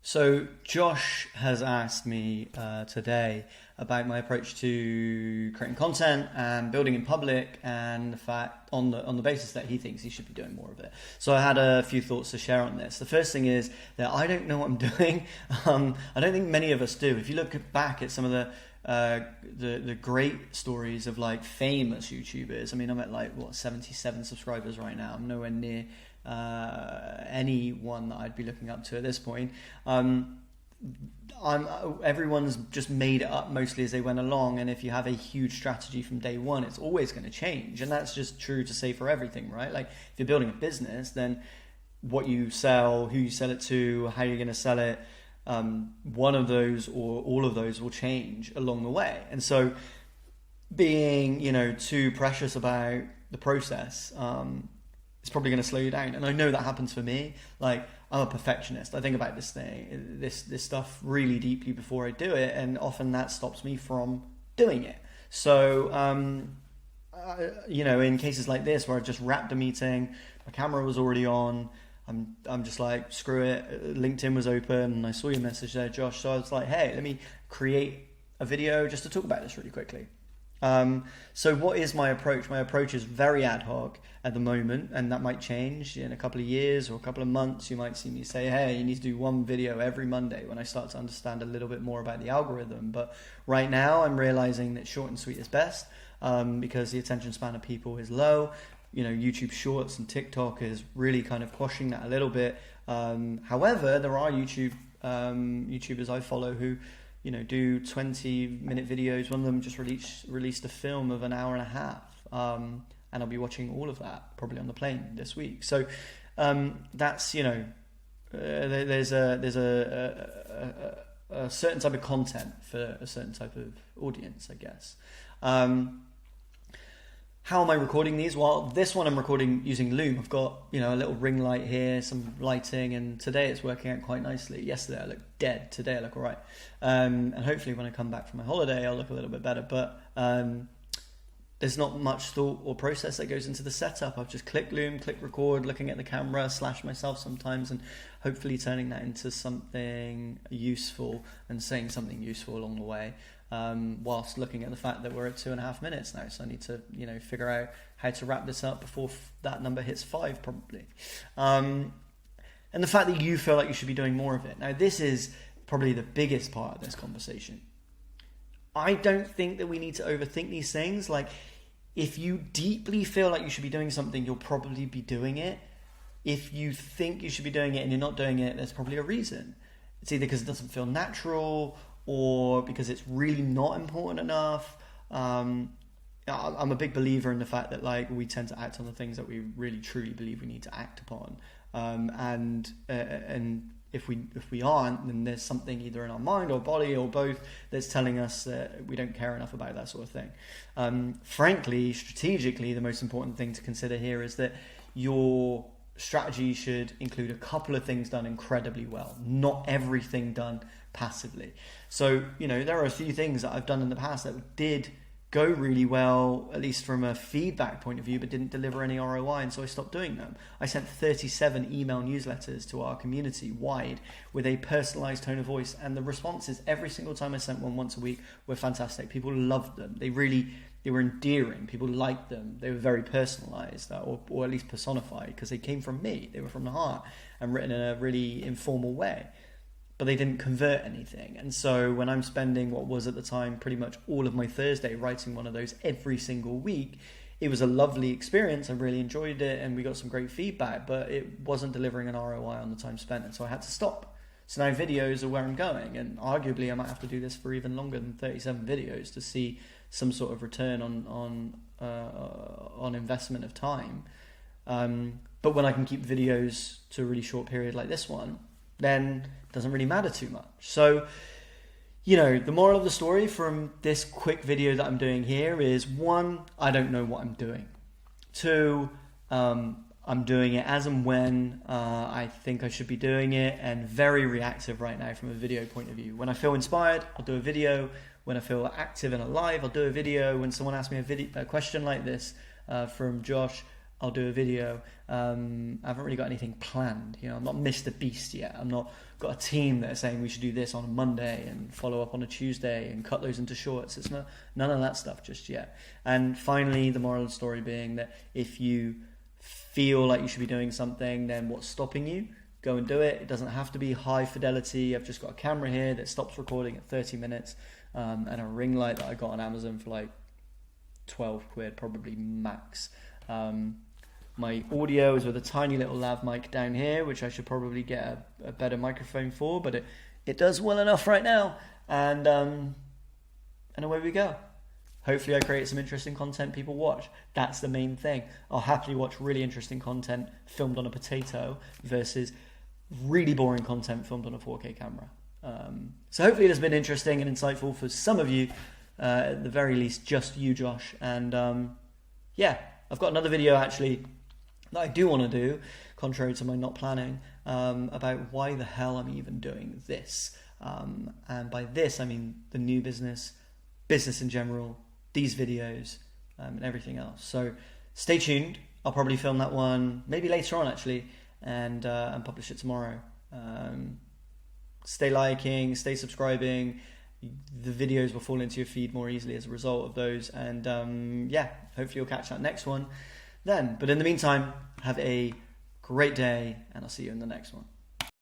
So Josh has asked me today about my approach to creating content and building in public, and the fact on the basis that he thinks he should be doing more of it. So I had a few thoughts to share on this. The first thing is that I don't know what I'm doing. I don't think many of us do. If you look back at some of the great stories of like famous YouTubers, I mean, I'm at 77 subscribers right now. I'm nowhere near anyone that I'd be looking up to at this point. Everyone's just made it up mostly as they went along, and if you have a huge strategy from day one, it's always going to change, and that's just true to say for everything, right? Like if you're building a business, then what you sell, who you sell it to, how you're going to sell it, one of those or all of those will change along the way. And so being too precious about the process, it's probably going to slow you down. And I know that happens for me. Like, I'm a perfectionist. I think about this stuff really deeply before I do it, and often that stops me from doing it. So, in cases like this where I've just wrapped a meeting, my camera was already on, I'm just like, screw it. LinkedIn was open, and I saw your message there, Josh. So I was like, hey, let me create a video just to talk about this really quickly. So what is my approach? My approach is very ad hoc at the moment, and that might change in a couple of years or a couple of months. You might see me say, hey, you need to do one video every Monday when I start to understand a little bit more about the algorithm. But right now I'm realizing that short and sweet is best, because the attention span of people is low. YouTube Shorts and TikTok is really kind of quashing that a little bit. However, there are YouTubers I follow who do 20-minute videos. One of them just released a film of an hour and a half, and I'll be watching all of that probably on the plane this week. So that's there's a certain type of content for a certain type of audience, I guess. How am I recording these? Well, this one I'm recording using Loom. I've got, a little ring light here, some lighting, and today it's working out quite nicely. Yesterday I looked dead. Today I look all right. And hopefully when I come back from my holiday, I'll look a little bit better. But there's not much thought or process that goes into the setup. I've just clicked Loom, click record, looking at the camera, slash myself sometimes, and hopefully turning that into something useful and saying something useful along the way. Whilst looking at the fact that we're at 2.5 minutes now, so I need to figure out how to wrap this up before that number hits 5 probably. And the fact that you feel like you should be doing more of it. Now this is probably the biggest part of this conversation. I don't think that we need to overthink these things. Like, if you deeply feel like you should be doing something, you'll probably be doing it. If you think you should be doing it and you're not doing it, there's probably a reason. It's either because it doesn't feel natural, or because it's really not important enough. I'm a big believer in the fact that we tend to act on the things that we really truly believe we need to act upon, and if we aren't, then there's something either in our mind or body or both that's telling us that we don't care enough about that sort of thing. Frankly, strategically, the most important thing to consider here is that your strategy should include a couple of things done incredibly well, not everything done passively. So, there are a few things that I've done in the past that did go really well, at least from a feedback point of view, but didn't deliver any ROI, and so I stopped doing them. I sent 37 email newsletters to our community wide with a personalized tone of voice, and the responses every single time I sent one once a week were fantastic. People loved them. They were endearing. People liked them. They were very personalized, or at least personified, because they came from me. They were from the heart and written in a really informal way. But they didn't convert anything. And so when I'm spending what was at the time pretty much all of my Thursday writing one of those every single week, it was a lovely experience. I really enjoyed it, and we got some great feedback, but it wasn't delivering an ROI on the time spent, and so I had to stop. So now videos are where I'm going, and arguably I might have to do this for even longer than 37 videos to see some sort of return on investment of time. But when I can keep videos to a really short period like this one, then it doesn't really matter too much. So, the moral of the story from this quick video that I'm doing here is, 1, I don't know what I'm doing. 2, I'm doing it as and when I think I should be doing it, and very reactive right now from a video point of view. When I feel inspired, I'll do a video. When I feel active and alive, I'll do a video. When someone asks me a question like this from Josh, I'll do a video. I haven't really got anything planned. I'm not Mr. Beast yet. I'm not got a team that are saying we should do this on a Monday and follow up on a Tuesday and cut those into shorts. It's none of that stuff just yet. And finally, the moral of the story being that if you feel like you should be doing something, then what's stopping you? Go and do it. It doesn't have to be high fidelity. I've just got a camera here that stops recording at 30 minutes and a ring light that I got on Amazon for like 12 quid, probably max. My audio is with a tiny little lav mic down here, which I should probably get a better microphone for, but it does well enough right now. And away we go. Hopefully I create some interesting content people watch. That's the main thing. I'll happily watch really interesting content filmed on a potato versus really boring content filmed on a 4K camera. So hopefully it has been interesting and insightful for some of you, at the very least just you, Josh. And yeah, I've got another video actually that I do want to do, contrary to my not planning, about why the hell I'm even doing this. And by this I mean the new business in general, these videos, and everything else. So stay tuned. I'll probably film that one maybe later on actually, and publish it tomorrow. Stay liking, stay subscribing. The videos will fall into your feed more easily as a result of those. And yeah, hopefully you'll catch that next one then. But in the meantime, have a great day, and I'll see you in the next one.